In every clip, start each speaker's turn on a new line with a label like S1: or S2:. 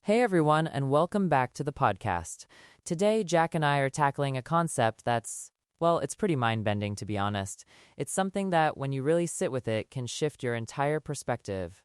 S1: Hey everyone, and welcome back to the podcast. Today, Jack and I are tackling a concept it's pretty mind-bending to be honest. It's something that, when you really sit with it, can shift your entire perspective.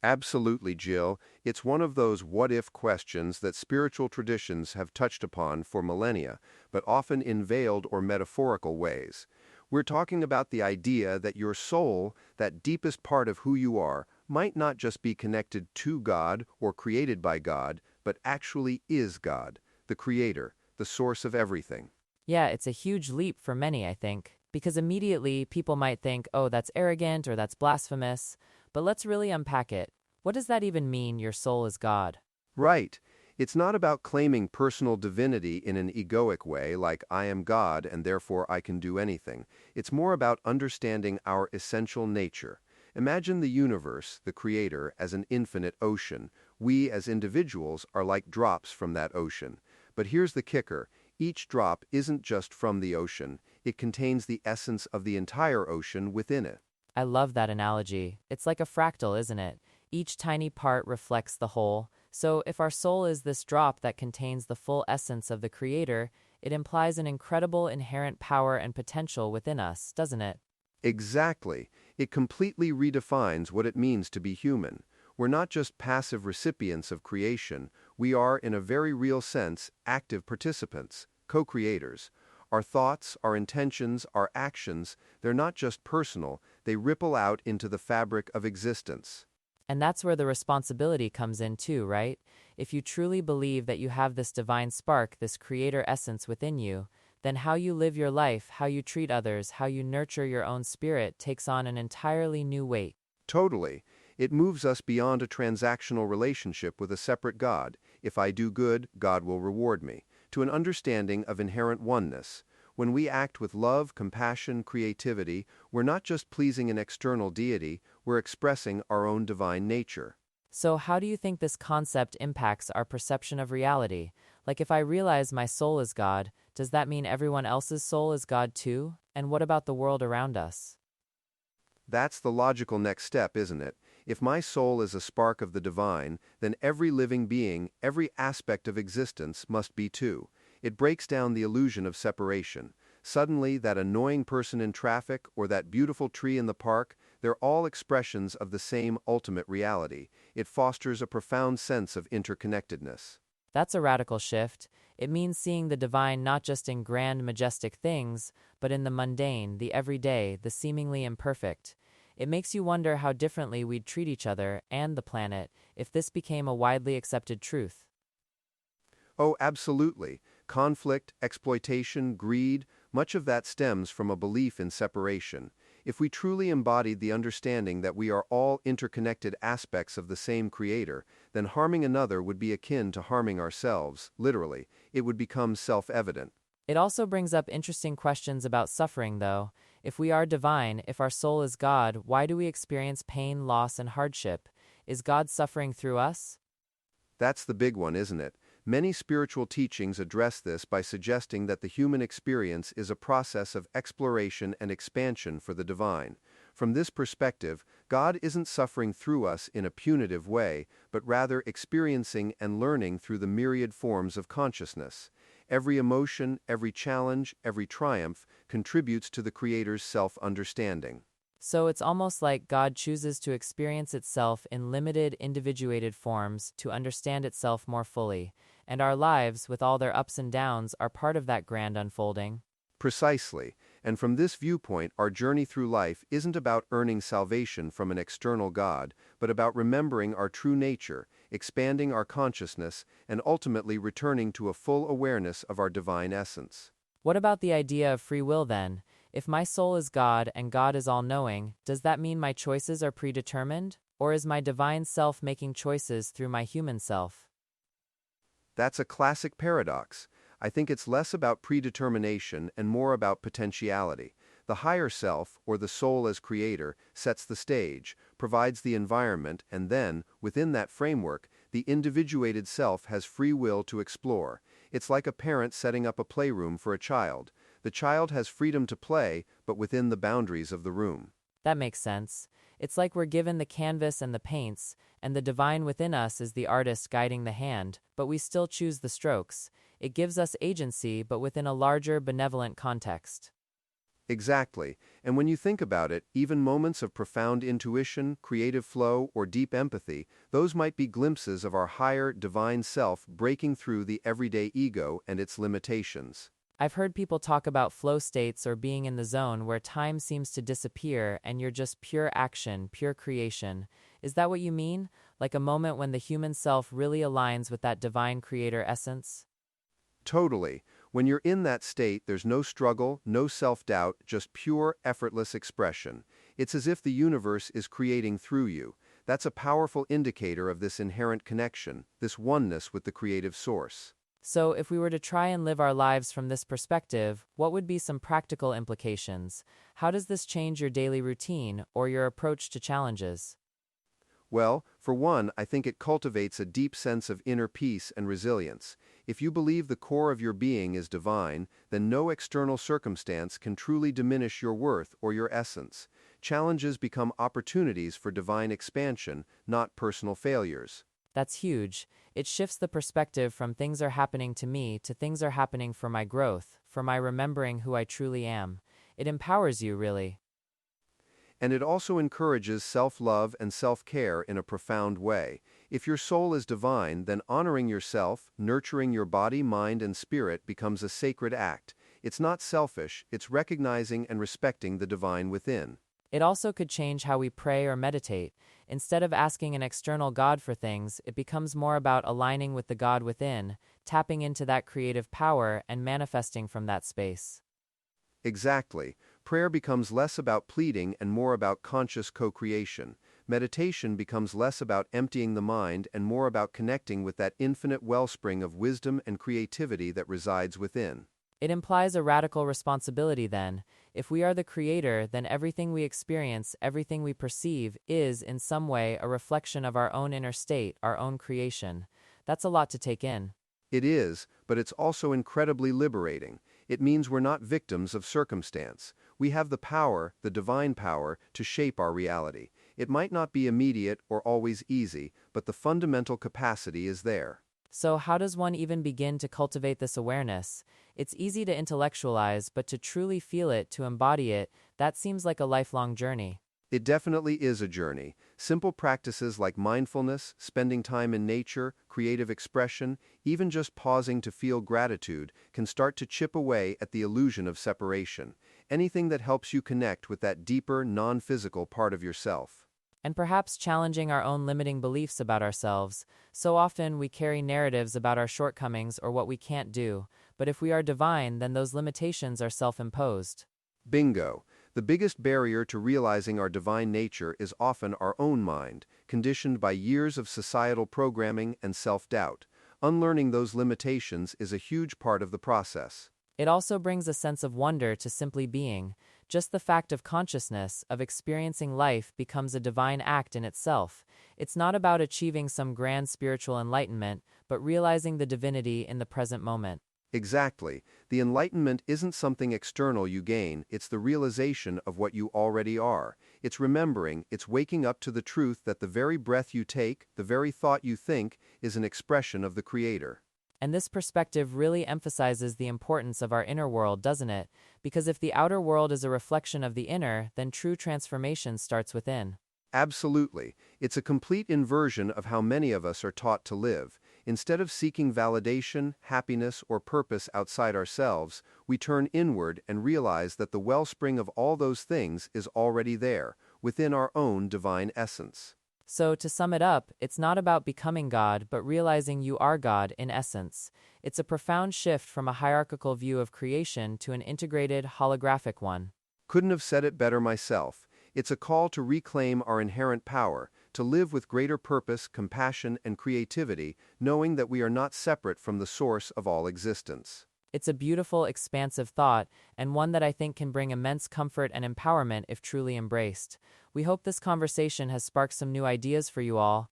S2: Absolutely, Jill. It's one of those what-if questions that spiritual traditions have touched upon for millennia, but often in veiled or metaphorical ways. We're talking about the idea that your soul, that deepest part of who you are, might not just be connected to God or created by God, but actually is God, the Creator, the source of everything.
S1: Yeah, it's a huge leap for many, I think, because immediately people might think, oh, that's arrogant or that's blasphemous. But let's really unpack it. What does that even mean, your soul is God?
S2: Right. It's not about claiming personal divinity in an egoic way, like I am God and therefore I can do anything. It's more about understanding our essential nature. Imagine the universe, the Creator, as an infinite ocean. We as individuals are like drops from that ocean. But here's the kicker. Each drop isn't just from the ocean. It contains the essence of the entire ocean within it.
S1: I love that analogy. It's like a fractal, isn't it? Each tiny part reflects the whole. So if our soul is this drop that contains the full essence of the Creator, it implies an incredible inherent power and potential within us, doesn't it?
S2: Exactly. It completely redefines what it means to be human. We're not just passive recipients of creation, we are, in a very real sense, active participants, co-creators. Our thoughts, our intentions, our actions, they're not just personal, they ripple out into the fabric of existence.
S1: And that's where the responsibility comes in too, right? If you truly believe that you have this divine spark, this creator essence within you, then how you live your life, how you treat others, how you nurture your own spirit takes on an entirely new weight.
S2: Totally. It moves us beyond a transactional relationship with a separate God. If I do good, God will reward me, to an understanding of inherent oneness. When we act with love, compassion, creativity, we're not just pleasing an external deity, we're expressing our own divine nature.
S1: So how do you think this concept impacts our perception of reality? Like if I realize my soul is God, does that mean everyone else's soul is God too? And what about the world around us?
S2: That's the logical next step, isn't it? If my soul is a spark of the divine, then every living being, every aspect of existence must be too. It breaks down the illusion of separation. Suddenly, that annoying person in traffic or that beautiful tree in the park, they're all expressions of the same ultimate reality. It fosters a profound sense of interconnectedness.
S1: That's a radical shift. It means seeing the divine not just in grand, majestic things, but in the mundane, the everyday, the seemingly imperfect. It makes you wonder how differently we'd treat each other and the planet if this became a widely accepted truth.
S2: Oh, absolutely. Conflict, exploitation, greed, much of that stems from a belief in separation. If we truly embodied the understanding that we are all interconnected aspects of the same Creator, then harming another would be akin to harming ourselves, literally. It would become self-evident.
S1: It also brings up interesting questions about suffering, though. If we are divine, if our soul is God, why do we experience pain, loss, and hardship? Is God suffering through us?
S2: That's the big one, isn't it? Many spiritual teachings address this by suggesting that the human experience is a process of exploration and expansion for the divine. From this perspective, God isn't suffering through us in a punitive way, but rather experiencing and learning through the myriad forms of consciousness. Every emotion, every challenge, every triumph contributes to the Creator's self-understanding.
S1: So it's almost like God chooses to experience itself in limited, individuated forms to understand itself more fully, and our lives, with all their ups and downs, are part of that grand unfolding.
S2: Precisely. And from this viewpoint, our journey through life isn't about earning salvation from an external God, but about remembering our true nature, expanding our consciousness, and ultimately returning to a full awareness of our divine essence.
S1: What about the idea of free will then? If my soul is God and God is all-knowing, does that mean my choices are predetermined? Or is my divine self making choices through my human self?
S2: That's a classic paradox. I think it's less about predetermination and more about potentiality. The higher self, or the soul as creator, sets the stage, provides the environment, and then, within that framework, the individuated self has free will to explore. It's like a parent setting up a playroom for a child. The child has freedom to play, but within the boundaries of the room.
S1: That makes sense. It's like we're given the canvas and the paints, and the divine within us is the artist guiding the hand, but we still choose the strokes. It gives us agency, but within a larger, benevolent context.
S2: Exactly. And when you think about it, even moments of profound intuition, creative flow, or deep empathy, those might be glimpses of our higher, divine self breaking through the everyday ego and its limitations.
S1: I've heard people talk about flow states or being in the zone where time seems to disappear and you're just pure action, pure creation. Is that what you mean? Like a moment when the human self really aligns with that divine creator essence?
S2: Totally. When you're in that state, there's no struggle, no self-doubt, just pure, effortless expression. It's as if the universe is creating through you. That's a powerful indicator of this inherent connection, this oneness with the creative source.
S1: So, if we were to try and live our lives from this perspective, what would be some practical implications? How does this change your daily routine or your approach to challenges?
S2: Well, for one, I think it cultivates a deep sense of inner peace and resilience. If you believe the core of your being is divine, then no external circumstance can truly diminish your worth or your essence. Challenges become opportunities for divine expansion, not personal failures.
S1: That's huge. It shifts the perspective from things are happening to me to things are happening for my growth, for my remembering who I truly am. It empowers you, really.
S2: And it also encourages self-love and self-care in a profound way. If your soul is divine, then honoring yourself, nurturing your body, mind, and spirit becomes a sacred act. It's not selfish, it's recognizing and respecting the divine within.
S1: It also could change how we pray or meditate. Instead of asking an external God for things, it becomes more about aligning with the God within, tapping into that creative power, and manifesting from that space.
S2: Exactly. Prayer becomes less about pleading and more about conscious co-creation. Meditation becomes less about emptying the mind and more about connecting with that infinite wellspring of wisdom and creativity that resides within.
S1: It implies a radical responsibility then. If we are the creator, then everything we experience, everything we perceive, is, in some way, a reflection of our own inner state, our own creation. That's a lot to take in.
S2: It is, but it's also incredibly liberating. It means we're not victims of circumstance. We have the power, the divine power, to shape our reality. It might not be immediate or always easy, but the fundamental capacity is there.
S1: So, how does one even begin to cultivate this awareness? It's easy to intellectualize, but to truly feel it, to embody it, that seems like a lifelong journey.
S2: It definitely is a journey. Simple practices like mindfulness, spending time in nature, creative expression, even just pausing to feel gratitude can start to chip away at the illusion of separation. Anything that helps you connect with that deeper, non-physical part of yourself.
S1: And perhaps challenging our own limiting beliefs about ourselves. So often we carry narratives about our shortcomings or what we can't do, but if we are divine, then those limitations are self-imposed.
S2: Bingo. The biggest barrier to realizing our divine nature is often our own mind, conditioned by years of societal programming and self-doubt. Unlearning those limitations is a huge part of the process.
S1: It also brings a sense of wonder to simply being. Just the fact of consciousness, of experiencing life, becomes a divine act in itself. It's not about achieving some grand spiritual enlightenment, but realizing the divinity in the present moment.
S2: Exactly. The enlightenment isn't something external you gain, it's the realization of what you already are. It's remembering, it's waking up to the truth that the very breath you take, the very thought you think, is an expression of the Creator.
S1: And this perspective really emphasizes the importance of our inner world, doesn't it? Because if the outer world is a reflection of the inner, then true transformation starts within.
S2: Absolutely. It's a complete inversion of how many of us are taught to live. Instead of seeking validation, happiness, or purpose outside ourselves, we turn inward and realize that the wellspring of all those things is already there, within our own divine essence.
S1: So, to sum it up, it's not about becoming God, but realizing you are God in essence. It's a profound shift from a hierarchical view of creation to an integrated, holographic one.
S2: Couldn't have said it better myself. It's a call to reclaim our inherent power, to live with greater purpose, compassion, and creativity, knowing that we are not separate from the source of all existence.
S1: It's a beautiful, expansive thought, and one that I think can bring immense comfort and empowerment if truly embraced. We hope this conversation has sparked some new ideas for you all.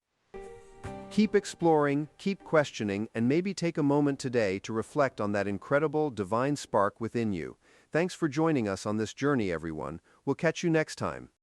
S2: Keep exploring, keep questioning, and maybe take a moment today to reflect on that incredible divine spark within you. Thanks for joining us on this journey, everyone. We'll catch you next time.